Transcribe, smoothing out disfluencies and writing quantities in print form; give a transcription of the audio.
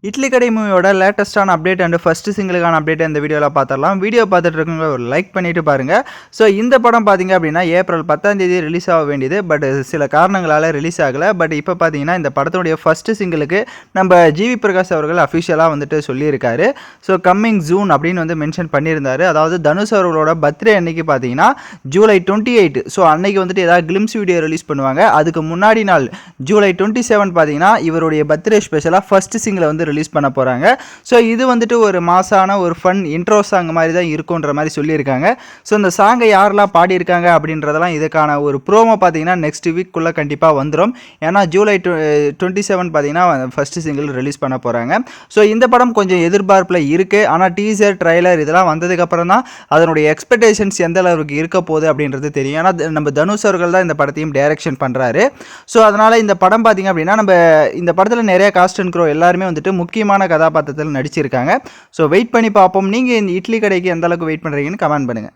இட்லி கடை மூவியோட லேட்டஸ்டான update and first சிங்கிளுக்கான update இந்த வீடியோவில் பார்த்துடலாம். வீடியோ பார்த்துட்டு இருக்கவங்க ஒரு லைக் பண்ணிட்டு பாருங்க. ஸோ இந்த படம் பார்த்தீங்க அப்படின்னா ஏப்ரல் 10ஆம் தேதி ரிலீஸ் ஆக வேண்டியது. பட் சில காரணங்களால் ரிலீஸ் ஆகலை. பட் இப்போ பார்த்தீங்கன்னா இந்த படத்துடைய ஃபர்ஸ்ட் சிங்கிளுக்கு நம்ம ஜிவி பிரகாஷ் அவர்கள் அஃபிஷியலாக வந்துட்டு சொல்லியிருக்காரு. ஸோ கம்மிங் ஜூன் அப்படின்னு வந்து மென்ஷன் பண்ணியிருந்தாரு. அதாவது தனுஷ் அவர்களோட பர்த்டே அன்னைக்கு பார்த்தீங்கன்னா ஜூலை 28. ஸோ அன்னைக்கு வந்துட்டு ஏதாவது கிளிம்ஸ் வீடியோ ரிலீஸ் பண்ணுவாங்க. அதுக்கு முன்னாடி நாள் ஜூலை 27 பார்த்தீங்கன்னா இவருடைய பர்த்டே ஸ்பெஷலாக ஃபர்ஸ்ட் சிங்கிளை வந்து ரிலீஸ் பண்ண போகிறாங்க. ஸோ இது வந்துட்டு ஒரு மாசான ஒரு ஃபன் இன்ட்ரோ சாங் மாதிரி தான் இருக்குன்ற மாதிரி சொல்லியிருக்காங்க. ஸோ இந்த சாங்கை யாரெல்லாம் பாடியிருக்காங்க அப்படின்றதெல்லாம் இதுக்கான ஒரு ப்ரோமோ பார்த்தீங்கன்னா நெக்ஸ்ட் வீக்குள்ளே கண்டிப்பாக வந்துடும். ஏன்னா ஜூலை 27 பார்த்தீங்கன்னா ஃபர்ஸ்ட் சிங்கிள் ரிலீஸ் பண்ண போகிறாங்க. ஸோ இந்த படம் கொஞ்சம் எதிர்பார்ப்பில் இருக்குது. ஆனால் டீசர் ட்ரைலர் இதெல்லாம் வந்ததுக்கப்புறம் தான் அதனுடைய எக்ஸ்பெக்டேஷன்ஸ் எந்த அளவுக்கு இருக்க போகுது அப்படின்றது தெரியும். ஏன்னா நம்ம தனுஷ் அவர்கள் தான் இந்த படத்தையும் டைரக்ஷன் பண்ணுறாரு. ஸோ அதனால் இந்த படம் பார்த்தீங்க அப்படின்னா நம்ம இந்த படத்தில் நிறைய காஸ்ட் அண்ட் க்ரோ எல்லாருமே வந்துட்டு முக்கியமான கதாபாத்திரத்தில் நடிச்சிருக்காங்க. ஸோ வெயிட் பண்ணி பார்ப்போம். நீங்கள் இந்த இட்லி கடைக்கு எந்த அளவுக்கு வெயிட் பண்ணுறீங்கன்னு கமெண்ட் பண்ணுங்கள்.